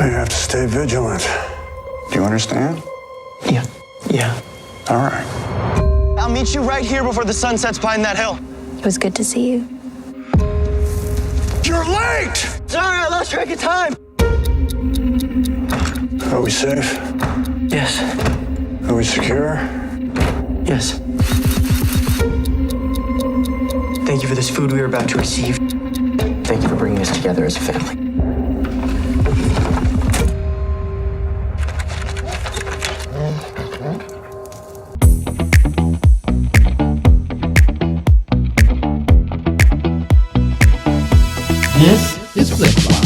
You have to stay vigilant. Do you understand? Yeah. All right. I'll meet you right here before the sun sets behind that hill. It was good to see you. You're late! Sorry, I lost track of time. Are we safe? Yes. Are we secure? Yes. Thank you for this food we are about to receive. Thank you for bringing us together as a family. This is Flip Flop.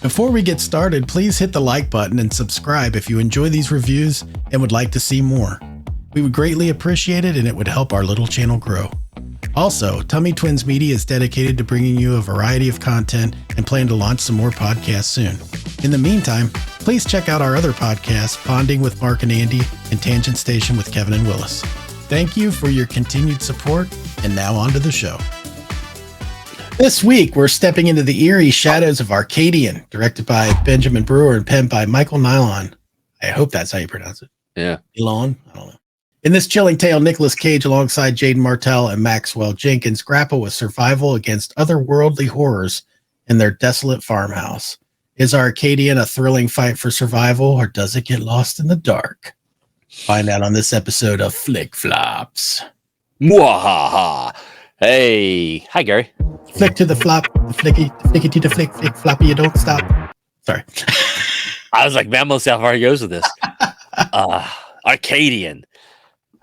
Before we get started, please hit the like button and subscribe if you enjoy these reviews and would like to see more. We would greatly appreciate it, and it would help our little channel grow. Also, Tummy Twins Media is dedicated to bringing you a variety of content and plan to launch some more podcasts soon. In the meantime, please check out our other podcasts, Bonding with Mark and Andy and Tangent Station with Kevin and Willis. Thank you for your continued support, and now on to the show. This week, we're stepping into the eerie shadows of Arcadian, directed by Benjamin Brewer and penned by Michael Nilon. I hope that's how you pronounce it. Yeah. Nilon? I don't know. In this chilling tale, Nicolas Cage, alongside Jaeden, Martell, and Maxwell Jenkins, grapple with survival against otherworldly horrors in their desolate farmhouse. Is Arcadian a thrilling fight for survival, or does it get lost in the dark? Find out on this episode of Flick Flops. Mwahaha. Hey. Hi, Gary. Flick to the flop, the flicky to the flick, floppy, you don't stop. Sorry. I was like, man, let's see how far he goes with this. Arcadian.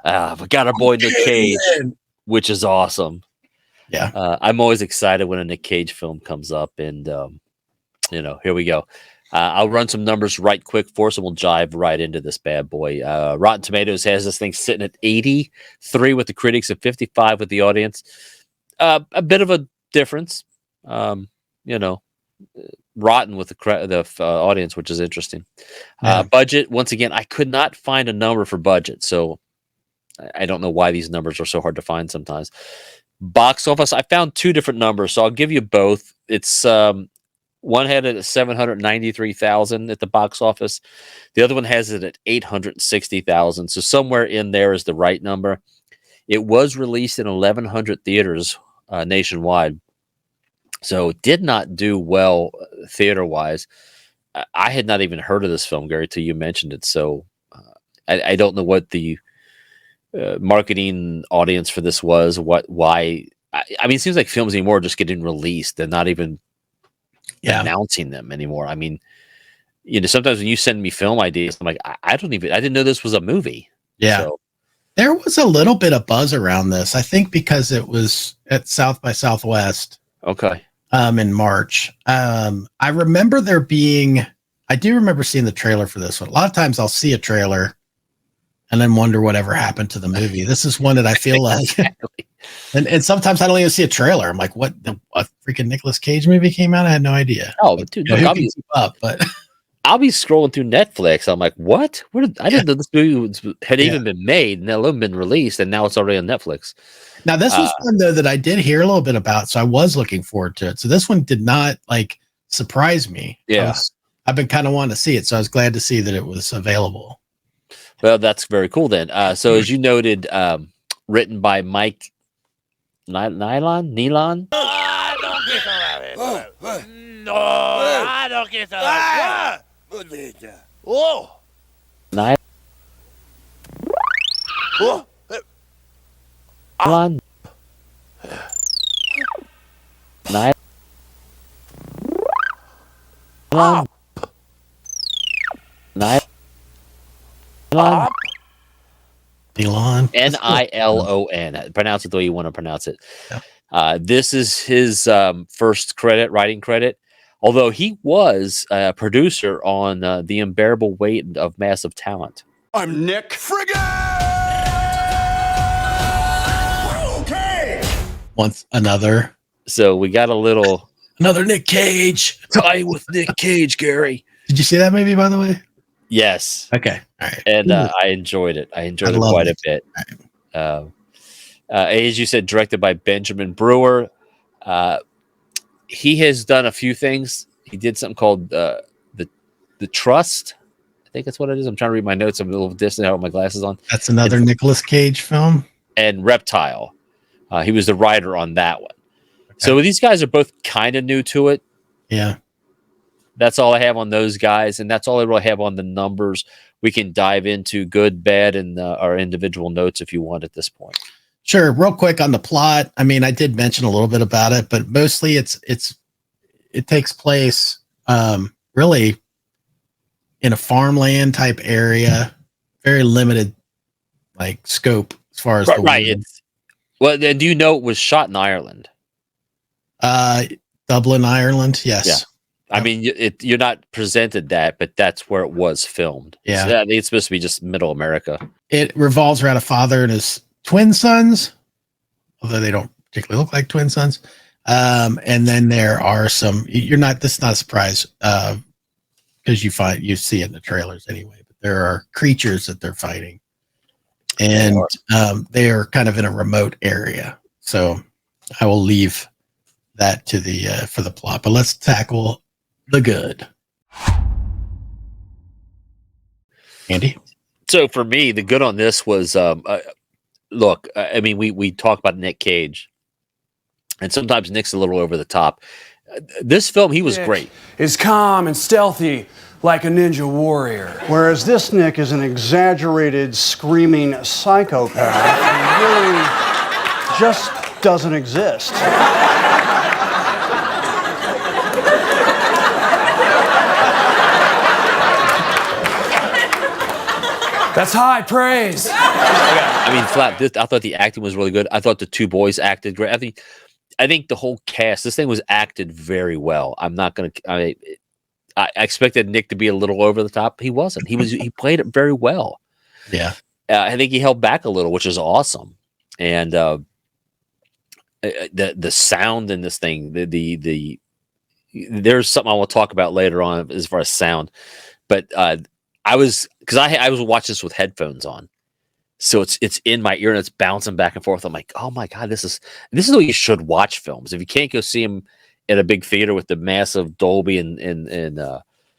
We got our boy Nick Cage, which is awesome. Yeah. I'm always excited when a Nick Cage film comes up, and here we go. I'll run some numbers right quick for us, and we'll jive right into this bad boy. Rotten Tomatoes has this thing sitting at 83 with the critics and 55 with the audience. A bit of a difference, rotten with the audience, which is interesting. Yeah. Budget, once again, I could not find a number for budget, so I don't know why these numbers are so hard to find sometimes. Box office, I found two different numbers, so I'll give you both. It's one had it at 793,000 at the box office. The other one has it at 860,000. So somewhere in there is the right number. It was released in 1,100 theaters nationwide, so it did not do well theater-wise. I had not even heard of this film, Gary, till you mentioned it. So I don't know what the marketing audience for this was. Why? I mean, it seems like films anymore are just getting released. They're not even announcing them anymore. I mean, sometimes when you send me film ideas, I'm like, I didn't know this was a movie. Yeah. So, there was a little bit of buzz around this, I think, because it was at South by Southwest. Okay. In March. I remember I do remember seeing the trailer for this one. A lot of times I'll see a trailer and then wonder whatever happened to the movie. This is one that I feel like, and sometimes I don't even see a trailer. I'm like, what? A freaking Nicolas Cage movie came out? I had no idea. Oh, dude, look, I'll be up, but I'll be scrolling through Netflix. I'm like, what? I didn't know this movie had even been made, and alone been released, and now it's already on Netflix. Now, this was one, though, that I did hear a little bit about, so I was looking forward to it. So this one did not, surprise me. Yeah. I've been kind of wanting to see it, so I was glad to see that it was available. Well, that's very cool then. So as you noted, written by Mike Nilon? No, I don't get that. Oh. Nilon? Nilon? Nilon. Nilon. Pronounce it the way you want to pronounce it. Yeah. This is his first writing credit, although he was a producer on The Unbearable Weight of Massive Talent. I'm Nick Friggin! Okay! Once another. So we got another Nick Cage. tie with Nick Cage, Gary. Did you see that movie, by the way? Yes. Okay. All right. And I enjoyed it. I enjoyed it quite a bit. As you said, directed by Benjamin Brewer. He has done a few things. He did something called The The Trust. I think that's what it is. I'm trying to read my notes. I'm a little distant out with my glasses on. That's another Nicolas Cage film. And Reptile. He was the writer on that one. Okay. So these guys are both kind of new to it. Yeah. That's all I have on those guys, and that's all I really have on the numbers. We can dive into good, bad, and our individual notes if you want at this point. Sure. Real quick on the plot. I mean, I did mention a little bit about it, but mostly it takes place really in a farmland type area, very limited like scope as far as the right. Well, then do you know it was shot in Ireland? Dublin, Ireland. Yes. Yeah. I mean, you're not presented that, but that's where it was filmed. Yeah. So it's supposed to be just middle America. It revolves around a father and his twin sons, although they don't particularly look like twin sons. And then there are some, this is not a surprise, because you see it in the trailers anyway, but there are creatures that they're fighting, and they are kind of in a remote area. So I will leave that to for the plot, but let's tackle the good. Andy? So for me, the good on this was, look, I mean, we talk about Nick Cage, and sometimes Nick's a little over the top. This film, he was great. Is calm and stealthy like a ninja warrior. Whereas this Nick is an exaggerated, screaming psychopath who really just doesn't exist. That's high praise. I mean, I thought the acting was really good. I thought the two boys acted great. I think the whole cast, this thing was acted very well. I expected Nick to be a little over the top. He wasn't. He played it very well. Yeah. I think he held back a little, which is awesome. And the sound in this thing, there's something I will talk about later on as far as sound, but I was watching this with headphones on, so it's in my ear and it's bouncing back and forth. I'm like, oh my god, this is the way you should watch films. If you can't go see them in a big theater with the massive Dolby and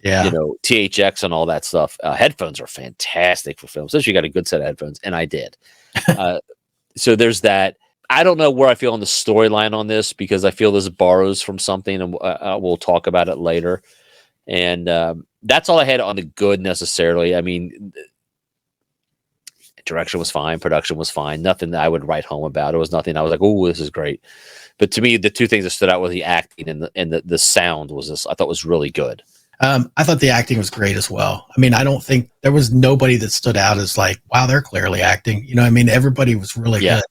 THX and all that stuff, headphones are fantastic for films. Especially you got a good set of headphones, and I did. So there's that. I don't know where I feel on the storyline on this, because I feel this borrows from something, and we'll talk about it later. And that's all I had on the good necessarily. I mean, direction was fine, production was fine, nothing that I would write home about. It was nothing I was like, oh, this is great. But to me, the two things that stood out was the acting and the sound I thought was really good. I thought the acting was great as well. I mean, I don't think there was nobody that stood out as like, wow, they're clearly acting. I mean, everybody was really good.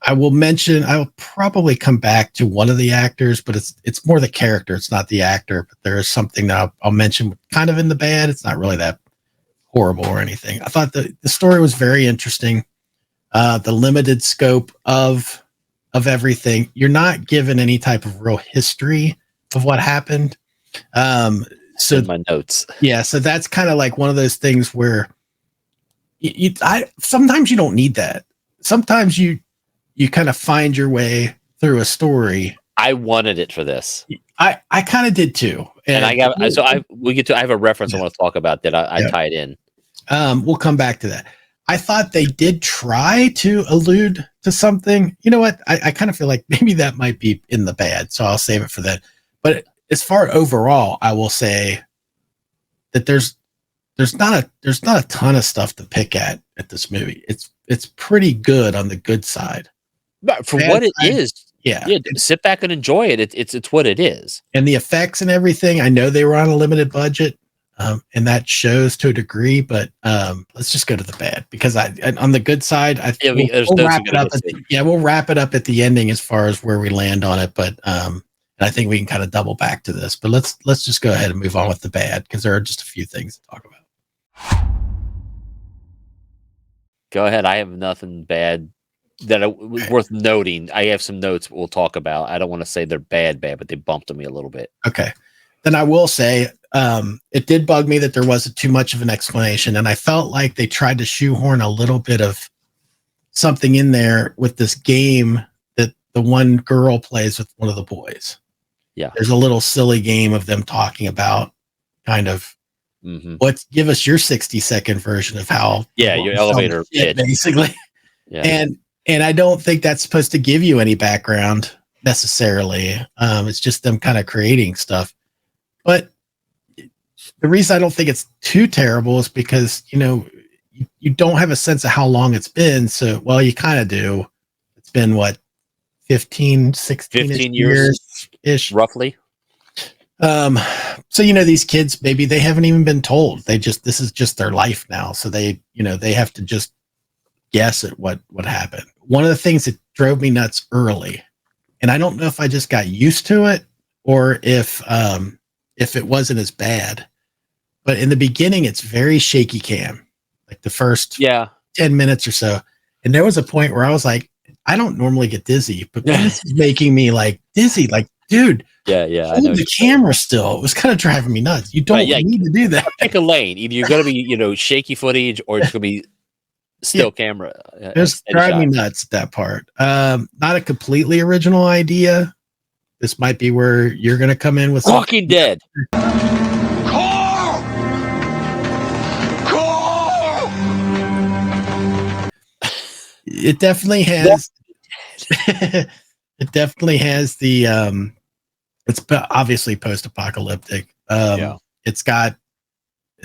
I will probably come back to one of the actors, but it's more the character. It's not the actor, but there is something that I'll mention kind of in the bad. It's not really that horrible or anything. I thought the story was very interesting. The limited scope of everything. You're not given any type of real history of what happened. So in my notes. Yeah. So that's kind of like one of those things where sometimes you don't need that. Sometimes you kind of find your way through a story. I wanted it for this. I kind of did too. And I have a reference I want to talk about that I tied in. We'll come back to that. I thought they did try to allude to something. You know what? I kind of feel like maybe that might be in the bad, so I'll save it for that. But as far overall, I will say that there's not a ton of stuff to pick at this movie. It's pretty good on the good side. But for what it is, yeah, sit back and enjoy it. It's what it is. And the effects and everything, I know they were on a limited budget, and that shows to a degree. But let's just go to the bad, because on the good side, we'll wrap it up. We'll wrap it up at the ending as far as where we land on it. But I think we can kind of double back to this. But let's just go ahead and move on with the bad, because there are just a few things to talk about. Go ahead. I have nothing bad that was worth noting. I have some notes we'll talk about. I don't want to say they're bad, but they bumped me a little bit. Okay. Then I will say it did bug me that there wasn't too much of an explanation. And I felt like they tried to shoehorn a little bit of something in there with this game that the one girl plays with one of the boys. Yeah. There's a little silly game of them talking about kind of Mm-hmm. give us your 60-second version of how Your elevator pitch. basically. Yeah. And I don't think that's supposed to give you any background necessarily. It's just them kind of creating stuff. But the reason I don't think it's too terrible is because, you don't have a sense of how long it's been. So, well, you kind of do. It's been what, 15 years ish, roughly. So, these kids, maybe they haven't even been told. This is just their life now. So they have to just guess at what happened. One of the things that drove me nuts early, and I don't know if I just got used to it or if it wasn't as bad, but in the beginning, it's very shaky cam, like the first 10 minutes or so. And there was a point where I was like, I don't normally get dizzy, but this is making me like dizzy. Like, dude, hold the camera still. It was kind of driving me nuts. You don't need to do that. Pick a lane. Either you're going to be, shaky footage, or it's going to be still camera. It was driving me nuts at that part. Not a completely original idea. This might be where you're going to come in with Walking Dead. It definitely has. It definitely has the. It's obviously post-apocalyptic. It's got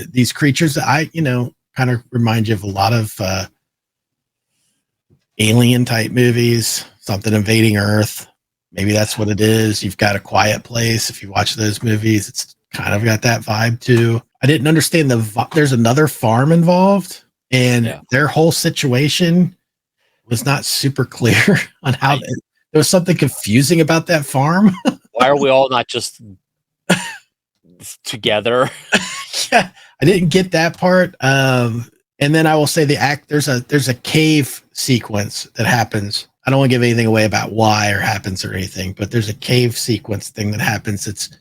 these creatures that kind of remind you of a lot of alien type movies. Something invading Earth. Maybe that's what it is. You've got A Quiet Place. If you watch those movies, it's kind of got that vibe too. I didn't understand there's another farm involved, and their whole situation was not super clear on how there was something confusing about that farm. Why are we all not just together? I didn't get that part. And then I will say there's a cave sequence that happens. I don't want to give anything away about why or happens or anything, but there's a cave sequence thing that happens. It's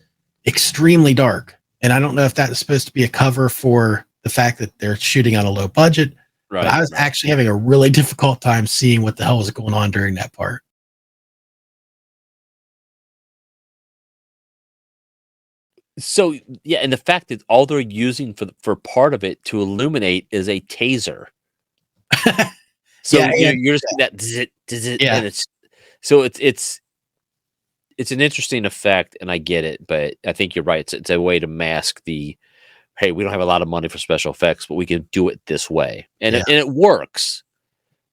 extremely dark. And I don't know if that's supposed to be a cover for the fact that they're shooting on a low budget. Right. But I was actually having a really difficult time seeing what the hell was going on during that part. So, and the fact that all they're using for part of it to illuminate is a taser. So you're just that and it's an interesting effect, and I get it, but I think you're right. It's a way to mask hey, we don't have a lot of money for special effects, but we can do it this way, and it works.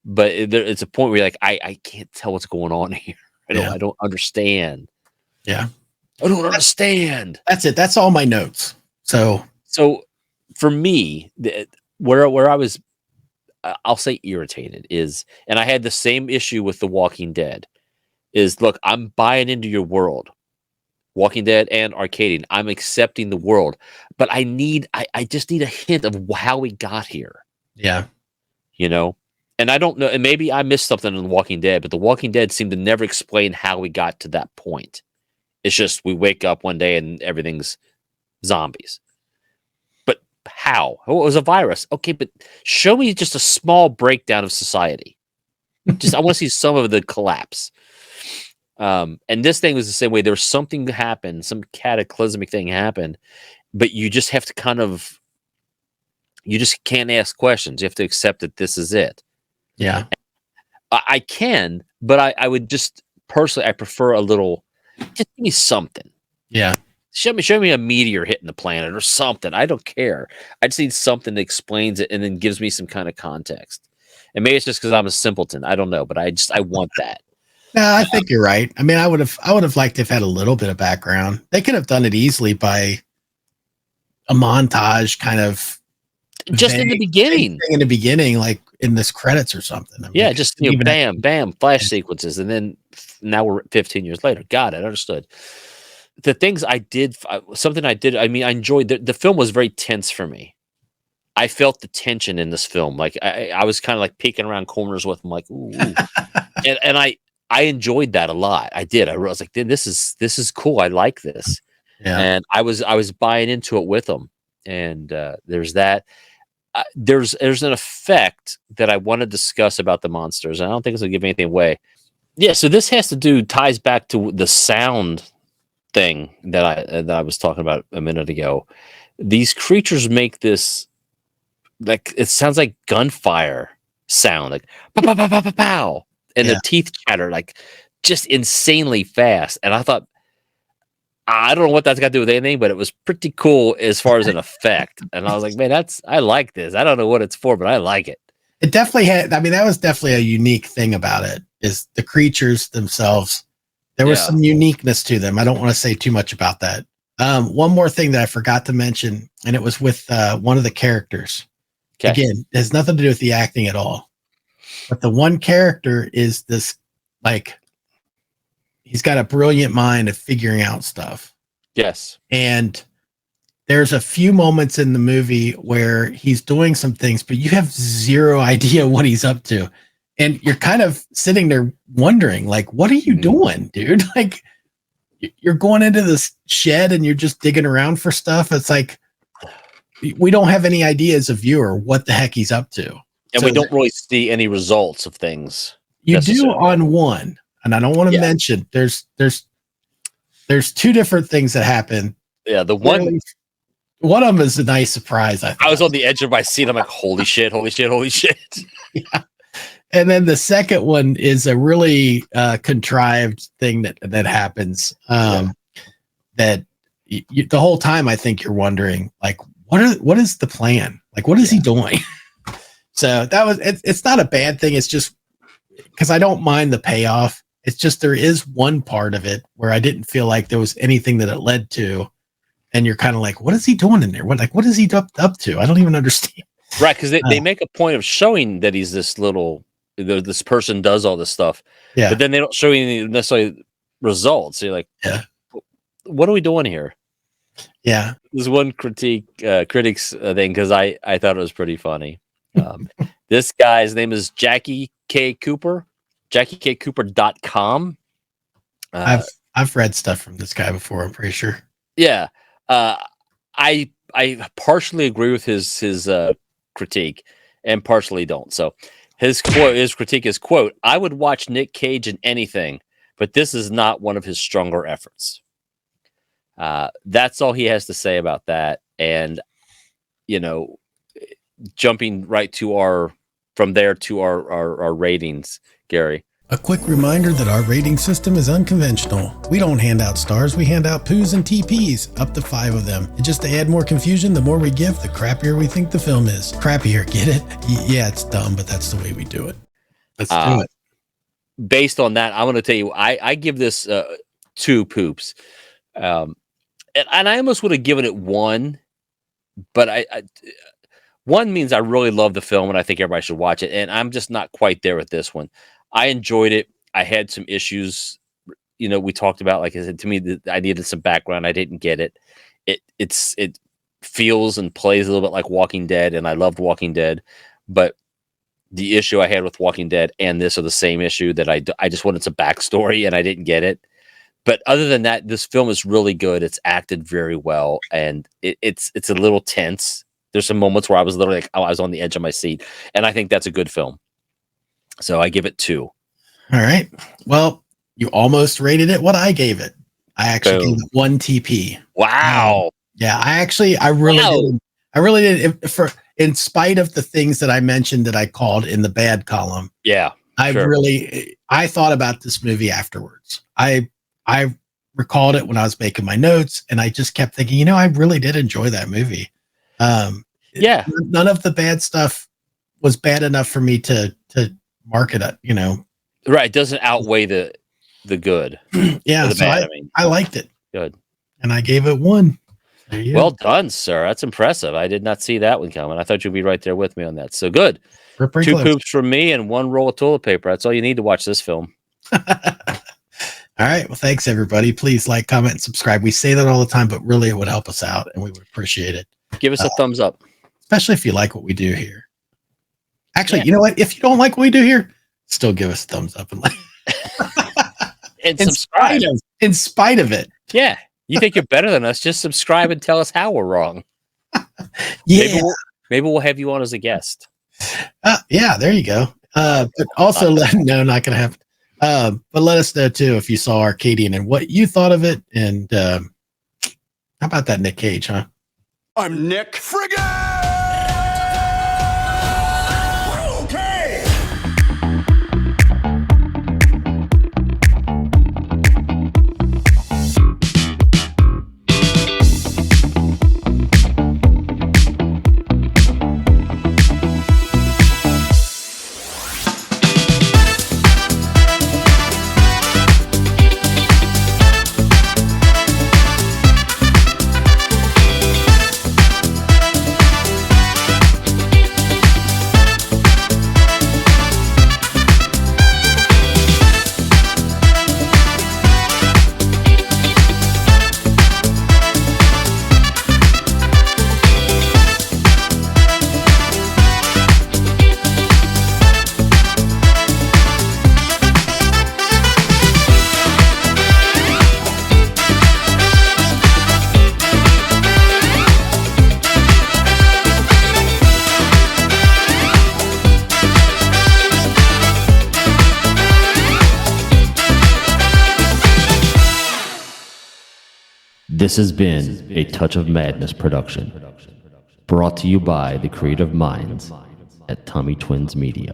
But it's a point where you're like, I can't tell what's going on here. I don't understand. Yeah, I don't understand. That's it. That's all my notes. So for me, where I was, I'll say irritated is, and I had the same issue with The Walking Dead, is look, I'm buying into your world, Walking Dead and Arcadian. I'm accepting the world, but I just need a hint of how we got here. Yeah. And I don't know, and maybe I missed something in The Walking Dead, but The Walking Dead seemed to never explain how we got to that point. It's just we wake up one day and everything's zombies. But how? Oh, it was a virus. Okay, but show me just a small breakdown of society. I want to see some of the collapse. And this thing was the same way. There was something that happened, some cataclysmic thing happened, but you just have to you just can't ask questions. You have to accept that this is it. Yeah. I can, but I would just personally, I prefer a little, just give me something. Yeah. Show me a meteor hitting the planet or something. I don't care. I just need something that explains it and then gives me some kind of context. And maybe it's just because I'm a simpleton. I don't know, but I want that. No, I think you're right. I mean, I would have liked to have had a little bit of background. They could have done it easily by a montage kind of just in the beginning, like in this credits or something. I mean, just bam, flash sequences. And then now we're 15 years later. Got it. Understood. The things I did, I enjoyed the film was very tense for me. I felt the tension in this film. Like I was kind of like peeking around corners with them, like, ooh. and I enjoyed that a lot. I did. I was like, this is cool. I like this. Yeah. And I was buying into it with them. And there's that. There's an effect that I want to discuss about the monsters. I don't think it's gonna give anything away. Yeah. So this ties back to the sound thing that I was talking about a minute ago. These creatures make this, like, it sounds like gunfire sound, like pow pow pow pow pow, pow. And their teeth chatter like just insanely fast. And I thought, I don't know what that's got to do with anything, but it was pretty cool as far as an effect. And I was like, man, I like this. I don't know what it's for, but I like it. It definitely had, I mean, that was definitely a unique thing about it, is the creatures themselves. There was some uniqueness to them. I don't want to say too much about that. One more thing that I forgot to mention, and it was with one of the characters. Okay. Again, it has nothing to do with the acting at all. But the one character is this, like, he's got a brilliant mind of figuring out stuff. Yes. And there's a few moments in the movie where he's doing some things, but you have zero idea what he's up to. And you're kind of sitting there wondering, like, what are you doing, dude? Like, you're going into this shed and you're just digging around for stuff. It's like, we don't have any idea as a viewer what the heck he's up to. And so we don't really see any results of things. You do on one. And I don't want to mention, there's two different things that happen. Yeah, the one of them is a nice surprise. I was on the edge of my seat. I'm like, holy shit, holy shit, holy shit. Yeah. And then the second one is a really contrived thing that happens. That the whole time I think you're wondering, like, what is the plan? Like, what is he doing? So that was it's not a bad thing. It's just because I don't mind the payoff. It's just there is one part of it where I didn't feel like there was anything that it led to, and you're kind of like, what is he doing in there? What is he up to? I don't even understand. Right, because they make a point of showing that he's this this person does all this stuff. Yeah. But then they don't show you any necessarily results. So you're like, what are we doing here? Yeah. There's one critics thing, because I thought it was pretty funny. This guy's name is Jackie K. Cooper, JackieKCooper.com. I've read stuff from this guy before, I'm pretty sure. Yeah. I partially agree with his critique and partially don't. So his critique is, quote, "I would watch Nick Cage in anything, but this is not one of his stronger efforts." That's all he has to say about that. And, jumping right to our ratings, Gary. A quick reminder that our rating system is unconventional. We don't hand out stars, we hand out poos and TPs, up to 5 of them. And just to add more confusion, the more we give, the crappier we think the film is. Crappier, get it? Yeah, it's dumb, but that's the way we do it. Let's do it. Based on that, I'm going to tell you, I give this 2 poops. And I almost would have given it 1, but 1 means I really love the film and I think everybody should watch it. And I'm just not quite there with this one. I enjoyed it. I had some issues, we talked about, like I said, to me, I needed some background. I didn't get it. It feels and plays a little bit like Walking Dead, and I loved Walking Dead. But the issue I had with Walking Dead and this are the same issue, that I just wanted some backstory and I didn't get it. But other than that, this film is really good. It's acted very well, and it's a little tense. There's some moments where I was literally like, I was on the edge of my seat, and I think that's a good film. So I give it 2. All right. Well, you almost rated it what I gave it. I actually gave it 1 TP. Wow. Yeah, I really did. In spite of the things that I mentioned that I called in the bad column. Yeah. I thought about this movie afterwards. I recalled it when I was making my notes, and I just kept thinking, I really did enjoy that movie. None of the bad stuff was bad enough for me to mark it up, Right. It doesn't outweigh the good. Yeah. So bad, I liked it. Good. And I gave it 1. Well done, sir. That's impressive. I did not see that one coming. I thought you'd be right there with me on that. So good. 2 poops from me and 1 roll of toilet paper. That's all you need to watch this film. All right. Well, thanks everybody. Please like, comment, and subscribe. We say that all the time, but really it would help us out and we would appreciate it. Give us a thumbs up. Especially if you like what we do here. Actually, you know what? If you don't like what we do here, still give us a thumbs up and like and subscribe. In spite of it. Yeah. You think you're better than us, just subscribe and tell us how we're wrong. Yeah. Maybe we'll have you on as a guest. Yeah, there you go. But also no, not gonna happen. But let us know too if you saw Arcadian and what you thought of it. And how about that Nick Cage, huh? I'm Nick Friggin'! This has been a Touch of Madness production, brought to you by the creative minds at Tommy Twins Media.